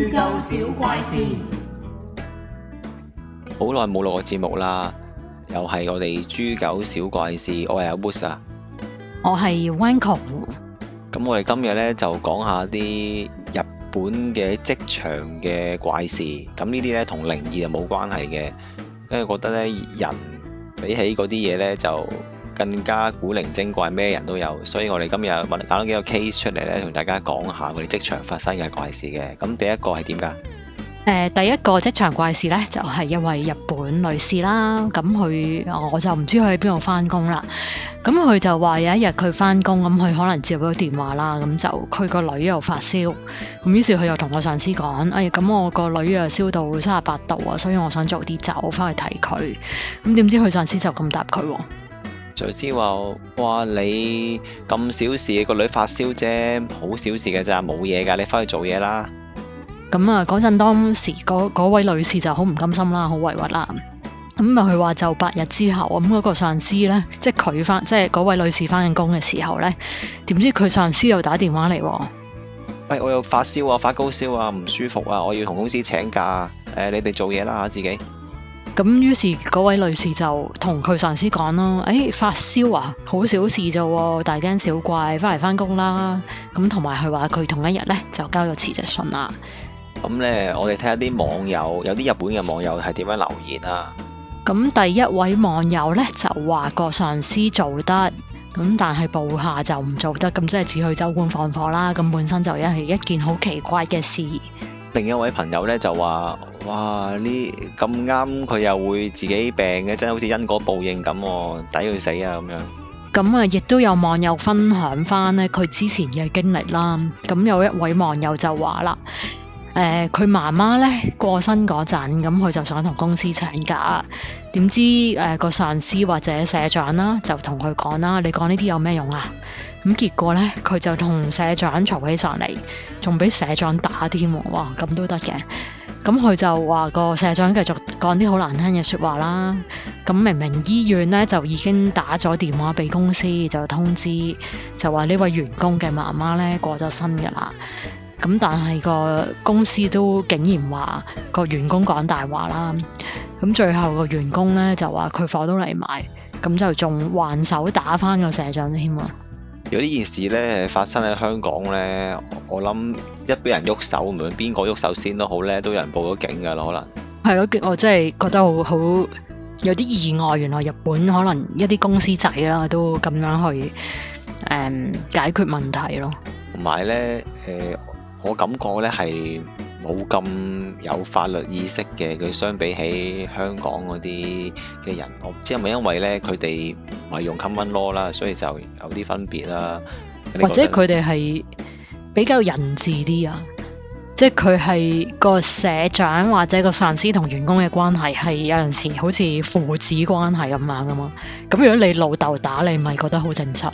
豬狗小怪事，好耐冇錄過節目啦，又係我哋豬狗小怪事，我係阿 Woods 啊。我係 Wanko。咁我哋今日呢，就講下啲日本嘅職場嘅怪事，咁呢啲呢，同靈異就冇關係嘅，因為覺得呢，人比起嗰啲嘢呢，就更加古靈精怪，咩人都有，所以我哋今日揀咗幾個 case 出嚟呢，同大家講下我哋職場發生嘅怪事嘅。咁第一個係點㗎？第一個職場怪事呢，就係一位日本女士啦。咁我就唔知佢喺邊度返工啦。咁佢就話有一日佢返工，咁佢可能接到電話啦，咁就佢個女又發燒，咁於是佢又同個上司講：咁我個女又燒到38度啊，所以我想早啲走返去睇佢。咁點知佢上司就咁答佢喎。上司話：哇，你咁小事，個女發燒啫，好小事嘅咋，冇嘢㗎，你返去做嘢啦。咁啊，嗰陣當時嗰位女士就好唔甘心啦，好委屈啦。咁啊，佢話就8日之後，咁嗰個上司咧，即係嗰位女士翻緊工嘅時候咧，點知佢上司又打電話嚟喎。喂，我有發燒啊，發高燒啊，唔舒服啊，我要同公司請假。你哋做嘢啦嚇自己。咁於是嗰位女士就同佢上司講咯：發燒啊，好小事啫喎，大驚小怪，翻工啦。咁同埋佢話佢同一日咧就交咗辭職信啦。咁咧，我哋睇下啲網友，有啲日本嘅網友係點樣留言啊？咁第一位網友咧就話個上司做得，咁但係部下就唔做得，咁即係指佢州官放火啦。咁本身就係一件好奇怪嘅事。另一位朋友咧就話：哇，呢咁啱佢又會自己病嘅，真係好似因果報應咁喎，抵佢死啊咁樣。咁啊，亦都有網友分享翻咧佢之前嘅經歷啦。咁有一位網友就話啦：佢媽媽咧過身嗰陣，咁佢就想同公司請假，點知個上司或者社長啦就同佢講啦：你講呢啲有咩用啊？咁結果咧佢就同社長嘈起上嚟，仲俾社長打添喎！哇，咁都得嘅。咁佢就話個社長繼續講啲好難聽嘅説話啦。咁明明醫院咧就已經打咗電話俾公司，就通知就話呢位員工嘅媽媽咧過咗身㗎啦。咁但係個公司都竟然話個員工講大話啦。咁最後個員工咧就話佢火都嚟埋，咁就仲還手打返個社長添啊！如果呢件事咧發生喺香港咧，我諗一俾人喐手，無論邊個喐手先都好咧，都有人報咗警㗎啦，可能。係咯，我真係覺得好有啲意外，原來日本可能一啲公司仔啦都咁樣去解決問題咯。同埋咧，我感覺咧係冇咁有法律意識嘅，佢相比起香港嗰啲嘅人，我唔知係咪因為咧佢哋唔係用 common law 啦，所以就有啲分別啦。或者佢哋係比較人治啲啊，即係佢係個社長或者個上司同員工嘅關係係有陣時好似父子關係咁樣噶嘛。咁如果你老豆打你，咪覺得好正常。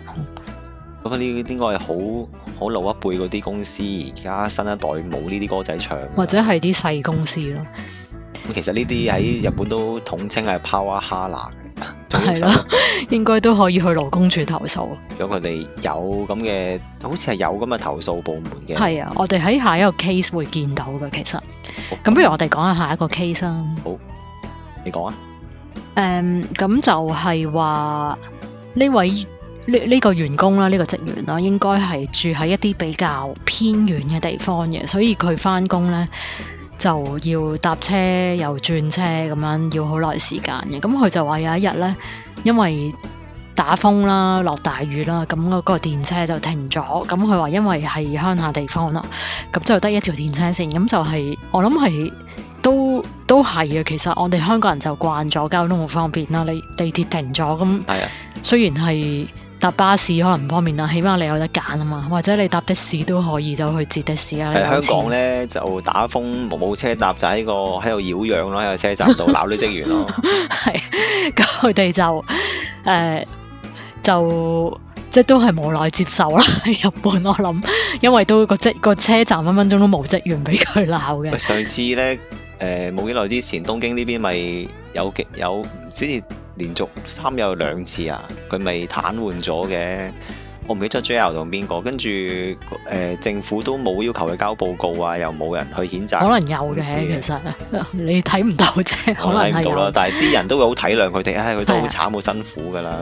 咁呢應該係好老一輩嗰啲公司，而家新一代冇呢啲歌仔唱，或者係啲細公司咯。咁其實呢啲喺日本都統稱係 power hana 嘅，係咯，應該都可以去勞工處投訴。如果佢哋有咁嘅，好似係有咁嘅投訴部門嘅。係啊，我哋喺下一個 case 會見到嘅，其實。咁不如我哋講下一個 case 啦。好，你講啊。咁就係話呢位呢個員工啦，呢個職員啦，應該係住喺一啲比較偏遠嘅地方嘅，所以佢返工咧就要搭車又轉車咁樣，要好耐時間嘅。咁佢就話有一日咧，因為打風啦、落大雨啦，咁嗰個電車就停咗。咁佢話因為係鄉下地方啦，咁就得一條電車線，咁就係我諗係都係嘅。其實我哋香港人就慣咗交通好方便啦，你地鐵停咗咁，雖然係搭巴士可能唔方便啦，起碼你有得揀啊嘛，或者你搭的士都可以就去截的士啊。喺香港咧就打風冇車搭，就喺度擾攘咯，喺個車站度鬧啲職員咯。係，咁佢哋就即係都係無奈接受啦。喺日本我諗，因為都個車站分分鐘都冇職員俾佢鬧嘅。上次咧冇幾耐之前，東京呢邊咪有好似連續3日有2次啊，佢咪癱瘓咗嘅。我唔記得咗 JR 同邊個，跟住政府都冇要求佢交報告啊，又冇人去譴責。可能有嘅，其實你睇唔到啫，可能係有。但係啲人都會好體諒佢哋，佢都好慘好辛苦㗎啦，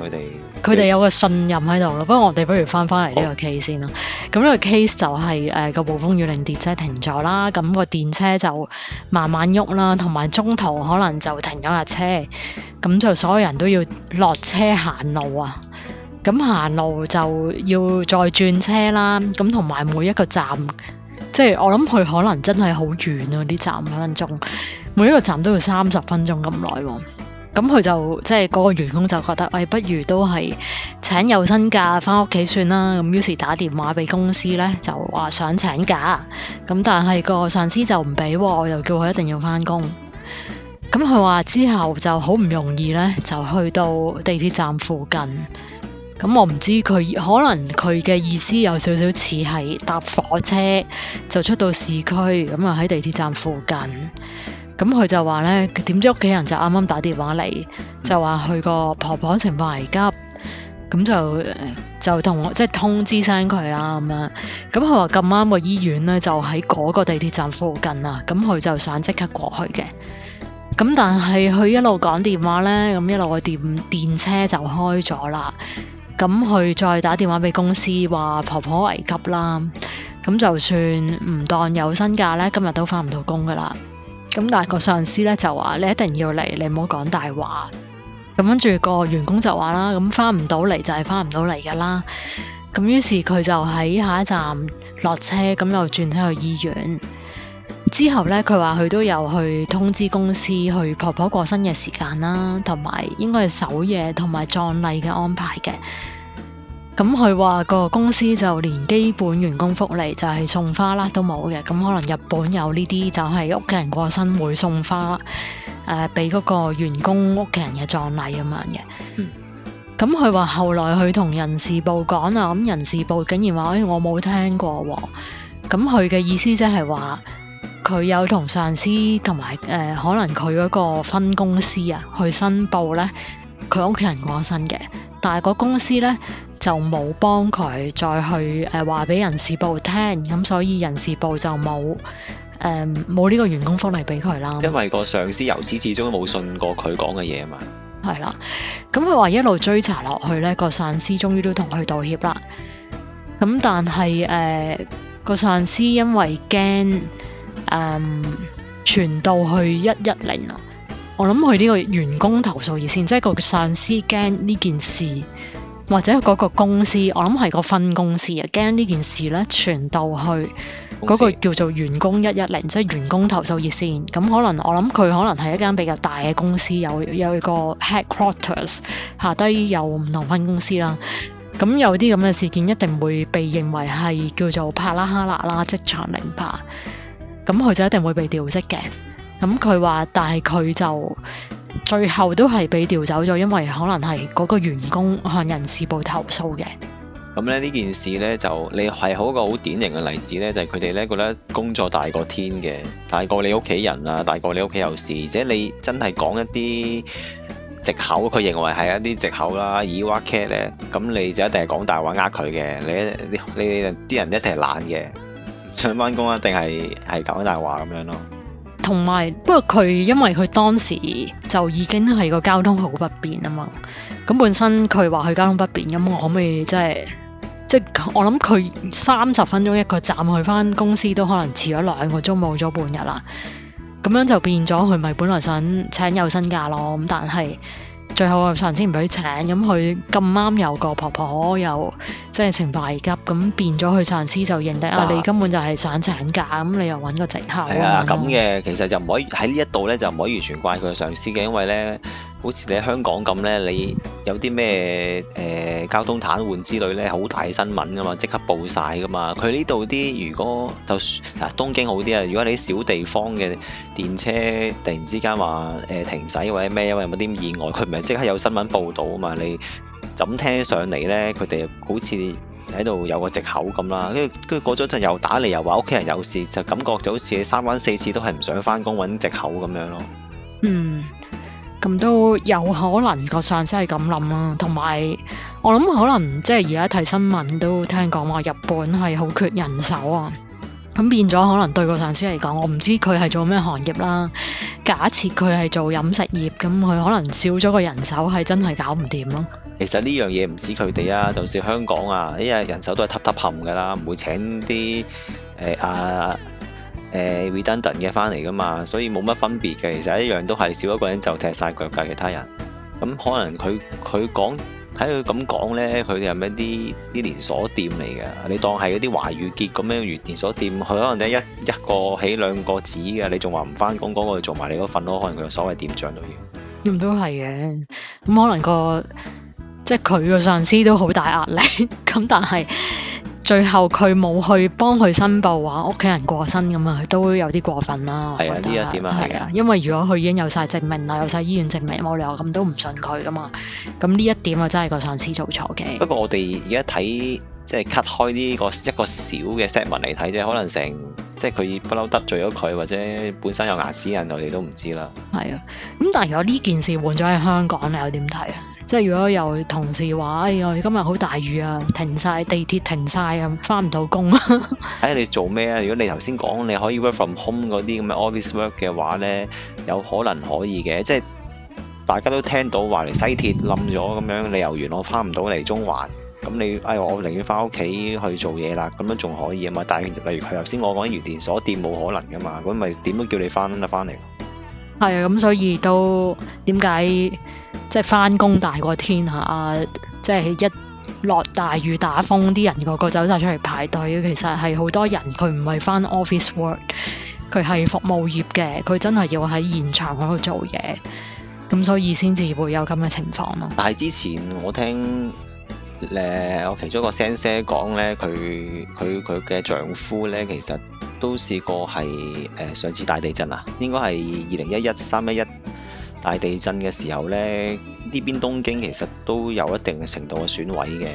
佢哋有個信任喺度咯。不過我哋不如翻嚟呢個 case 先啦。咁呢個 case 就係個暴風雨令電車停咗啦，咁個電車就慢慢喐啦，同埋中途可能就停咗架車，咁就所有人都要落車行路啊。咁行路就要再轉車啦，咁同埋每一個站，即係我諗佢可能真係好遠啊啲站分鐘，每一個站都要30分鐘咁耐喎。咁佢就即係嗰個員工就覺得，不如都係請有薪假翻屋企算啦。咁於是打電話俾公司咧，就話想請假，咁但係個上司就唔俾喎，又叫佢一定要翻工。咁佢話之後就好唔容易咧，就去到地鐵站附近。咁我唔知佢可能佢嘅意思有少少似係搭火車就出到市區，咁啊喺地鐵站附近。咁佢就話咧，點知屋企人就啱啱打電話嚟，就話佢個婆婆情況危急，咁就同我即係通知聲佢啦咁樣。咁佢話咁啱個醫院咧就喺嗰個地鐵站附近啊，咁佢就想即刻過去嘅。咁但係佢一路講電話咧，咁一路個電車就開咗啦。咁佢再打電話俾公司話婆婆危急啦，咁就算唔當有薪假咧，今日都返唔到工噶啦。咁但係個上司咧就話你一定要嚟，你唔好講大話。咁跟住個員工就話啦，咁返唔到嚟就係返唔到嚟噶啦。咁於是佢就喺下一站落車，咁又轉車去醫院。之後咧，佢話佢都有去通知公司去婆婆過身嘅時間啦，同埋應該係守夜同埋葬禮嘅安排嘅。咁佢話個公司就連基本員工福利就係送花啦都冇嘅。咁可能日本有呢啲就係屋企人過身會送花俾嗰個員工屋企人嘅葬禮咁樣嘅。咁佢話後來佢同人事部講啊，咁人事部竟然話我冇聽過喎。咁佢嘅意思即係話佢有同上司同埋可能佢嗰個分公司啊去申報咧佢屋企人過身嘅，但係個公司咧就冇幫佢再去話俾人事部聽，咁所以人事部就冇呢個員工福利俾佢啦。因為個上司由始至終都冇信過佢講嘅嘢啊嘛。係啦，咁佢話一路追查落去咧，個上司終於都同佢道歉啦。咁但係個上司因為驚傳到去110啊，我諗佢呢個員工投訴熱線，即係個上司驚呢件事，或者嗰個公司，我諗係個分公司啊，驚呢件事咧傳到去嗰個叫做員工110，即係員工投訴熱線。咁可能我諗佢可能係一間比較大嘅公司，有個 headquarters 下低有唔同分公司啦。咁有啲咁嘅事件一定會被認為係叫做帕拉哈勒啦，職場凌霸。咁佢就一定會被調職嘅。咁佢話，但係佢就最後都係被調走咗，因為可能係嗰個員工向人事部投訴嘅。咁咧呢件事咧就你係好一個好典型嘅例子咧，就係佢哋咧覺得工作大過天嘅，大過你屋企人啊，大過你屋企有事，而且你真係講一啲藉口，佢認為係一啲藉口啦，以挖 cat 咧，咁你就一定係講大話佢嘅，你啲人一定係懶嘅，上翻工一定係講大話咁樣咯。同埋不過佢因為佢當時就已經係個交通好不便啊嘛，咁本身佢話佢交通不便，咁我可唔可以即係我諗佢30分鐘一個站去翻公司都可能遲咗2個鐘，冇咗半日啦。咁樣就變咗佢咪本來想請有薪假咯，咁但係最後上司唔俾佢請，咁佢咁啱有個婆婆又即係情況危急，咁變咗佢上司就認定你根本就係想請假，咁你又揾個藉口。係啊，咁嘅其實就唔可以喺呢一度咧，就唔可以完全怪佢嘅上司嘅，因為咧好似你喺香港咁咧，你有啲咩交通癱瘓之類咧，好大新聞噶嘛，即刻報晒噶嘛。佢呢度啲如果就東京好啲啊，如果你啲小地方嘅電車突然之間話停駛或者咩，因為有冇啲意外，佢唔係即刻有新聞報導啊嘛。你就咁聽上嚟咧，佢哋好似喺度有個藉口咁啦，跟住過咗陣又打嚟又話屋企人有事，就感覺就好似你3番4次都係唔想翻工揾藉口咁樣咯。咁都有可能個上司係咁諗啦，同埋我諗可能即係而家睇新聞都聽講話日本係好缺人手啊，咁變咗可能對個上司嚟講，我唔知佢係做咩行業啦。假設佢係做飲食業，咁佢可能少咗個人手係真係搞唔掂咯。其實呢樣嘢唔止佢哋啊，就算香港啊，呢日人手都係揼揼冚㗎啦，唔會請啲redundant 嘅翻嚟噶嘛，所以冇乜分別嘅。其實一樣都係少一個人就踢晒腳㗎，其他人。咁可能佢講睇佢咁講呢，佢哋係咪啲連鎖店嚟嘅？你當係嗰啲華裕結咁樣連鎖店，佢可能咧一個起兩個止嘅，你仲話唔翻工，嗰個做埋你嗰份咯，可能佢有所謂店長都要。咁都係嘅，咁可能即係佢個上司都好大壓力，咁但係最後佢冇去幫佢申報話屋企人過身咁啊，都有啲過分啦。係啊，呢一點啊係啊，因為如果佢已經有晒證明啦，有晒醫院證明，冇理由咁都唔信佢噶嘛。咁呢一點啊，真係個上司做錯嘅。不過我哋而家睇即係 cut 開呢一個小嘅 segment 嚟睇啫，可能即係佢不嬲得罪咗佢，或者本身有牙齒人，我哋都唔知啦。係啊，咁但係如果呢件事換咗喺香港，你又點睇啊？即係如果有同事話：哎呀，今日好大雨啊，停晒地鐵，停晒咁，翻唔到工。睇你做咩啊？如果你頭先講你可以 work from home 嗰啲咁嘅 office work 嘅話呢，有可能可以嘅。即係大家都聽到話嚟西鐵冧咗咁樣，你由元朗翻唔到嚟中環，咁你我寧願翻屋企去做嘢啦，咁樣仲可以啊嘛。但係例如佢頭先我講啲連鎖店冇可能噶嘛，咁咪點都叫你翻嚟。係啊，咁所以都點解即係翻工大過天嚇？即係一落大雨打風，啲人個個走晒出嚟排隊。其實係好多人佢唔係翻 office work，佢係服務業嘅，佢真係要喺現場嗰度做嘢，咁所以先至會有咁嘅情況咯。但係之前我聽我其中一個 sensei 講呢，佢嘅丈夫呢，其實都試過係上次大地震啊，應該係2011-311大地震嘅時候呢，呢邊東京其實都有一定程度嘅損毀嘅。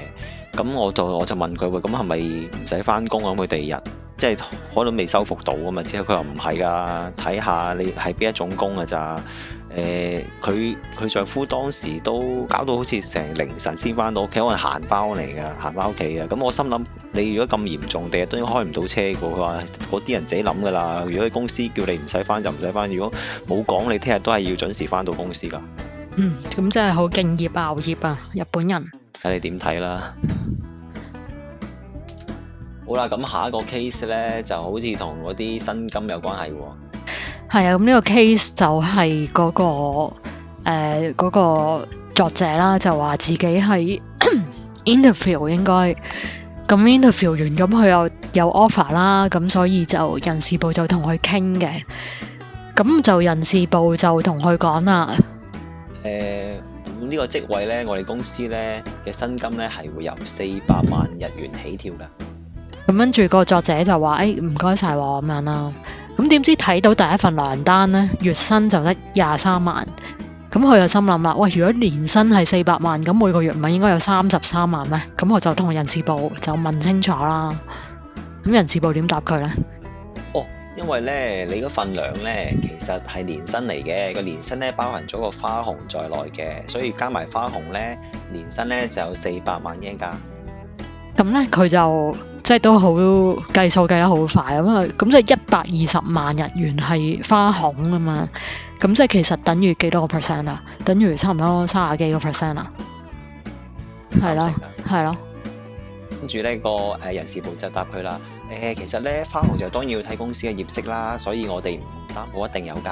咁我就問佢：喂，咁係咪唔使翻工啊？咁佢第二日即係可能未修復到啊嘛。之後佢話唔係㗎，睇下你係邊一種工㗎咋。佢丈夫當時都搞到好似成凌晨先翻到屋企，可能行翻屋企嘅。咁我心諗，你如果咁嚴重，第日都開唔到車嘅。佢話嗰啲人自己諗㗎啦。如果公司叫你唔使翻就唔使翻，如果冇講，你聽日都係要準時翻到公司㗎。咁真係好敬業熬業啊，日本人。睇你點睇啦。好啦，咁下一個 case 呢，就好似同嗰啲薪金有關係喎。係啊，咁呢個 case 就係嗰個作者啦，就話自己係 interview 應該，咁 interview 完咁佢又有 offer 啦，咁所以就人事部就同佢傾嘅，咁就人事部就同佢講啦。呢個職位呢，我哋公司呢嘅薪金呢係會由400萬日元起跳㗎。咁跟住個作者就話：唔該晒喎咁樣啦。咁點知睇到第一份糧單呢，月薪就得23萬。咁佢就心諗啦：喂，如果年薪係400萬，咁每個月唔係應該有33萬咩？咁我就同人事部就問清楚啦。咁人事部點答佢呢？因為呢，你嗰份糧呢，其實係年薪嚟嘅，個年薪呢包含咗個花紅在內嘅，所以加埋花紅呢，年薪呢就有400萬日圓㗎。咁呢，佢就即係都好計數計得好快咁即係120萬日元係花紅啊嘛。咁即係其實等於幾多個 percent 啊？等於差唔多30幾個 percent 啊。係咯。跟住呢個人事部就答佢啦。其實呢，花紅就當然要睇公司嘅業績啦，所以我哋唔擔保一定有㗎。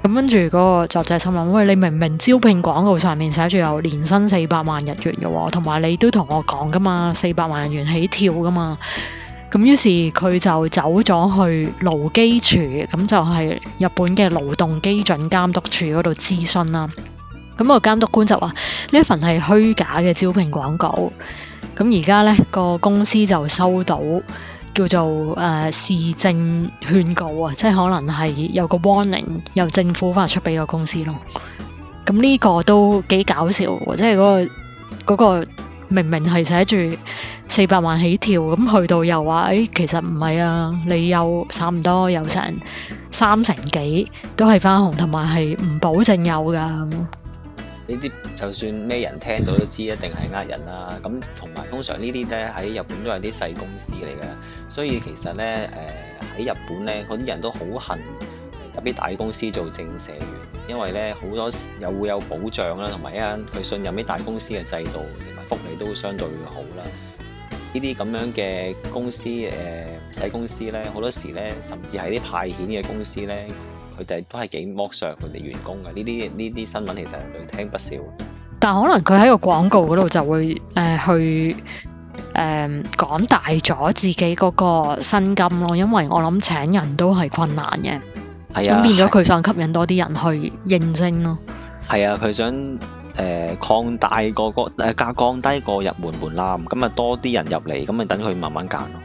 咁跟住嗰個作者心諗：喂，你明明招聘廣告上面寫住有年薪400萬日元嘅喎，同埋你都同我講㗎嘛，400萬日元起跳㗎嘛。咁於是佢就走咗去勞基處，咁就係日本嘅勞動基準監督處嗰度諮詢啦。咁個監督官就話：呢一份係虛假嘅招聘廣告。咁而家呢個公司就收到叫做市政勸告啊，即係可能係有個 warning 由政府發出俾個公司咯。咁呢個都幾搞笑喎，即係嗰個明明係寫住400萬起跳，咁去到又話其實唔係啊，你有差唔多有成30%幾都係花紅，同埋係唔保證有㗎。呢啲就算咩人聽到都知一定係呃人啦。咁同埋通常呢啲咧喺日本都係啲細公司嚟嘅，所以其實咧喺日本咧嗰啲人都好恨入啲大公司做正社員，因為咧好多時又會有保障啦，同埋佢信任啲大公司嘅制度同埋福利都相對好啦。呢啲咁樣嘅公司細公司咧，好多時咧甚至係啲派遣嘅公司咧，佢哋都係幾剝削佢哋員工嘅。呢啲新聞其實你聽不少。但可能佢喺個廣告嗰度就會去講大咗自己嗰個薪金咯，因為我諗請人都係困難嘅。係啊，咁變咗佢想吸引多啲人去應徵咯。係啊，佢想擴大降低個入門門檻，咁啊多啲人入嚟，咁啊等佢慢慢揀咯。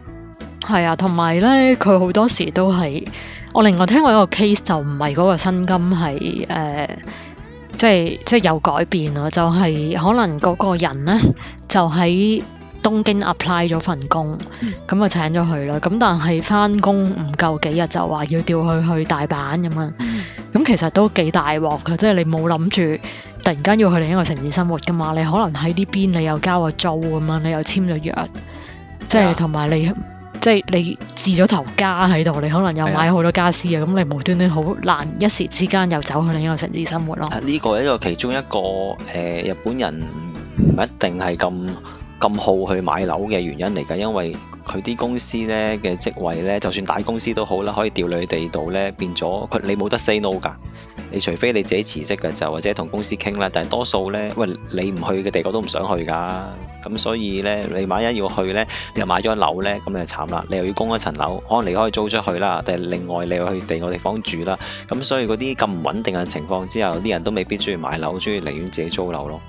係啊，同埋咧，佢好多時都係我另外聽過一個 case，就唔係嗰個薪金係即係有改變咯，就係可能嗰個人咧就喺東京 apply 咗份工，咁啊請咗佢啦。咁但係翻工唔夠幾日就話要調佢去大阪咁樣。咁其實都幾大鑊㗎，即係你冇諗住突然間要去另一個城市生活㗎嘛。你可能喺呢邊你又交個租咁樣，你又簽咗約，即係同埋你即係你置咗頭家喺度，你可能又買好多家私啊。咁你無端端好難一時之間又走去另一個城市生活咯。呢個係一個其中一個日本人唔一定係咁好去買樓嘅原因嚟㗎，因為佢啲公司咧嘅職位咧，就算大公司都好啦，可以調你地度咧，變咗你冇得 say no 㗎。你除非你自己辭職㗎就，或者同公司傾啦。但係多數咧，喂，你唔去嘅地方都唔想去㗎。咁所以咧，你萬一要去咧，你又買咗樓咧，咁你就慘啦。你又要供一層樓，可能你可以租出去啦，但係另外你又去第二個地方住啦。咁所以嗰啲咁唔穩定嘅情況之下，啲人都未必中意買樓，中意寧願自己租樓咯。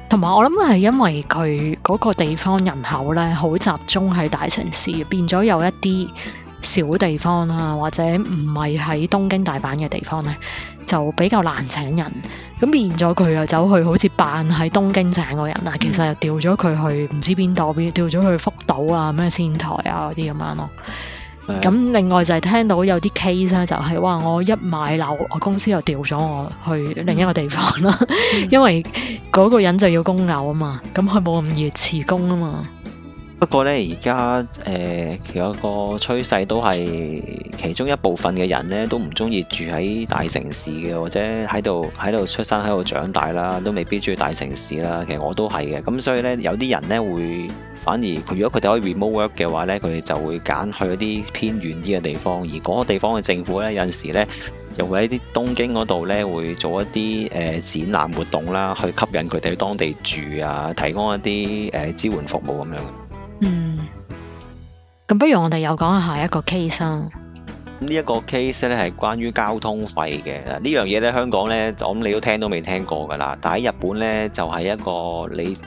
同埋我諗係因為佢嗰個地方人口咧好集中喺大城市，變咗有一啲小地方啊，或者唔係喺東京大阪嘅地方咧，就比較難請人。咁變咗佢又走去好似扮喺東京請個人啊，其實又調咗佢去唔知邊度，調咗去福島啊、咩仙台啊嗰啲咁樣咯。咁另外就係聽到有啲 case 咧，就係話我一買樓，我公司又調咗我去另一個地方啦，因為嗰個人就要供樓啊嘛，咁佢冇咁易辭工啊嘛。不過咧，而家其實個趨勢都係其中一部分嘅人咧，都唔中意住喺大城市嘅，或者喺度出生喺度長大啦，都未必中意大城市啦。其實我都係嘅，咁所以咧，有啲人咧會反而如果佢哋可以 remote work 嘅話咧，佢哋就會揀去一啲偏遠啲嘅地方，而嗰個地方嘅政府咧有陣時咧又會喺啲東京嗰度咧會做一啲展覽活動啦，去吸引佢哋去當地住啊，提供一啲支援服務咁樣。咁不如我哋又講下一個 case 啊。呢一個 case 咧係關於交通費嘅。呢樣嘢咧，香港咧，我諗你都聽都未聽過㗎啦。但喺日本咧，就係一個你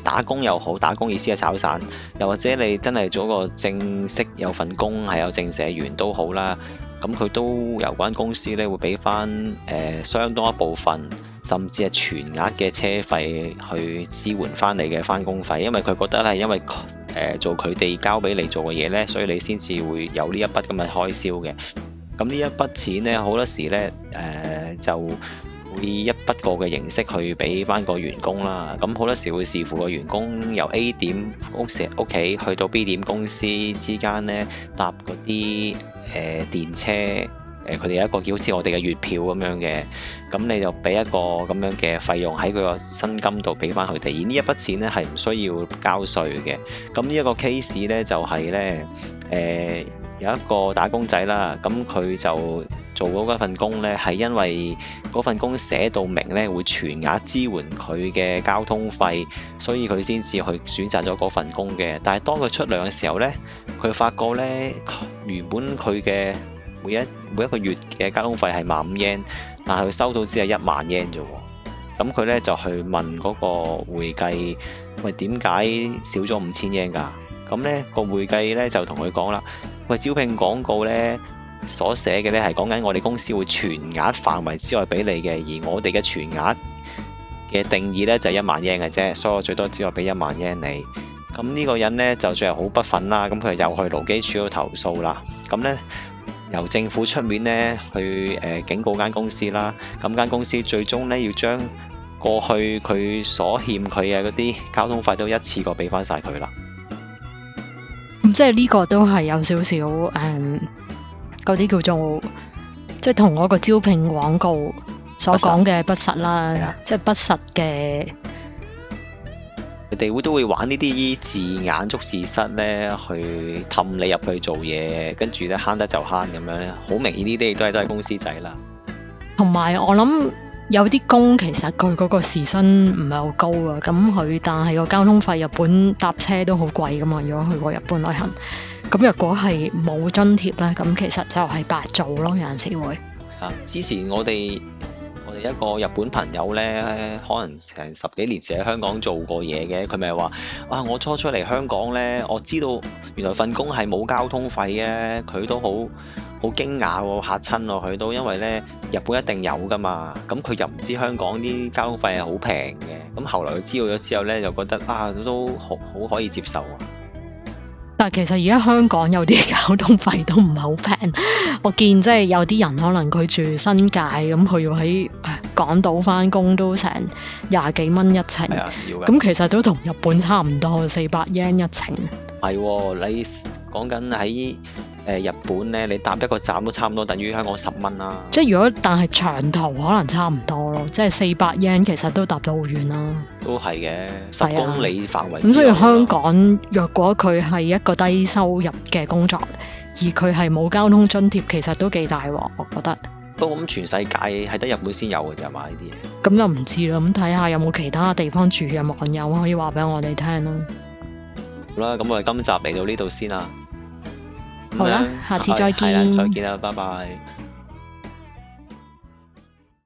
打工又好，打工意思係炒散，又或者你真係做個正式有份工係有正社員都好啦。咁佢都有關公司咧會俾翻相當一部分，甚至係全額嘅車費去支援翻你嘅翻工費，因為佢覺得係因為做佢哋交俾你做嘅嘢呢，所以你先至會有呢一筆咁嘅開銷嘅。咁呢一筆錢呢，好多時呢，就會一筆過嘅形式去俾翻個員工啦。咁好多時會視乎個員工由 A 點屋企去到 B 點公司之間呢，搭嗰啲電車。佢哋有一個好似我哋嘅月票咁樣嘅，咁你就俾一個咁樣嘅費用喺佢個薪金度俾翻佢哋，而呢一筆錢咧係唔需要交稅嘅。咁呢一個 case 咧就係咧，有一個打工仔啦，咁佢就做嗰份工咧係因為嗰份工寫到明咧會全額支援佢嘅交通費，所以佢先至去選擇咗嗰份工嘅。但係當佢出糧嘅時候咧，佢發覺咧原本佢嘅每一個月嘅交通費係15,000 yen，但係佢收到只係1萬 yen 啫喎。咁佢咧就去問嗰個會計，喂，點解少咗5000 yen 㗎？咁咧個會計咧就同佢講啦，喂，招聘廣告咧所寫嘅咧係講緊我哋公司會全額範圍之外俾你嘅，而我哋嘅全額嘅定義咧就係10000嘅啫，所以我最多只可以俾10000你。咁呢個人咧就最後好不忿啦，咁佢又去勞基處度投訴啦。咁咧由政府出面咧去警告間公司啦，咁間公司最終咧要將過去佢所欠佢嘅嗰啲交通費都一次過俾翻晒佢啦。咁即係呢個都係有少少嗰啲叫做即係同嗰個招聘廣告所講嘅不實啦，即係不實嘅。佢哋都會玩呢啲字眼捉字蝨咧，去氹你入去做嘢，跟住咧慳得就慳咁樣，好明顯呢啲都係公司仔啦。同埋我諗有啲工其實佢嗰個時薪唔係好高啊，但係個交通費日本搭車都好貴噶嘛，如果去過日本旅行，咁若果係冇津貼咧，咁其實就係白做咯，有陣時會。之前我哋一個日本朋友咧，可能成10幾年前喺香港做過嘢嘅，佢咪話我初出嚟香港咧，我知道原來份工係冇交通費嘅，佢都好驚訝喎，嚇親咯，佢都因為咧日本一定有噶嘛，咁佢又唔知香港啲交通費係好平嘅，咁後來佢知道咗之後咧，就覺得都好可以接受啊。但係其實而家香港有啲交通費都唔係好平，我見即係有啲人可能佢住新界咁，佢要喺港島翻工都成20幾蚊一程，咁其實都同日本差唔多，400 yen 一程。係喎，你講緊喺日本咧，你搭一個站都差唔多等於香港10蚊啦。即係但係長途可能差唔多咯，即係400 yen 其實都搭到好遠啦。都係嘅，10公里範圍。咁所以香港若果佢係一個低收入嘅工作，而佢係冇交通津貼，其實都幾大鑊，我覺得。不過咁全世界係得日本先有嘅咋嘛呢啲嘢？咁就唔知啦，咁睇下有冇其他地方住嘅網友可以話俾我哋聽咯。好啦，咁我哋今集嚟到呢度先啦。好啦，下次再見。係啦，再見啦，拜拜。